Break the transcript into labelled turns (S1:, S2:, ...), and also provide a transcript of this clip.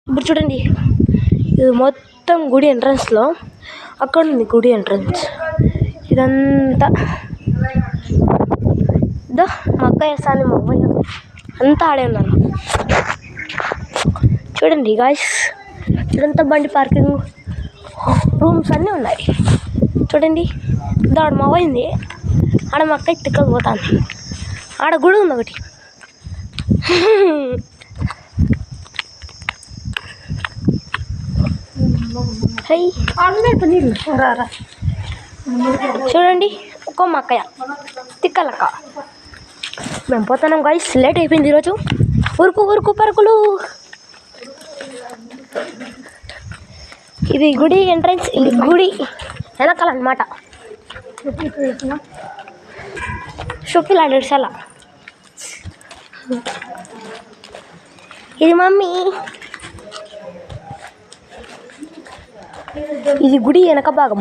S1: ఇప్పుడు చూడండి, ఇది మొత్తం గుడి ఎంట్రన్స్లో అక్కడ ఉంది గుడి ఎంట్రన్స్. ఇదంతా ఇదో మా అక్క వేస్తాను, మా అమ్మాయి అంతా ఆడే ఉన్నారు. చూడండి గాయ్స్, ఇదంతా బండి పార్కింగ్, రూమ్స్ అన్నీ ఉన్నాయి. చూడండి, దాడు మా అయింది ఆడ మా అక్క తిక్కకపోతాను. ఆడ గుడి ఉంది ఒకటి. చూడండి, ఒక్కో మా అక్కయ్య తిక్కలక్క. మేము పోతున్నాం గాయ్స్, లేట్ అయిపోయింది ఈరోజు. ఉరుకు ఉరుకు పరుకులు. ఇది గుడి ఎంట్రన్స్, ఇది గుడి వెనకాలన్నమాట. షోకిల్ ఆడాడు చాలా. ఇది మమ్మీ. ఇది గుడి వెనక భాగం.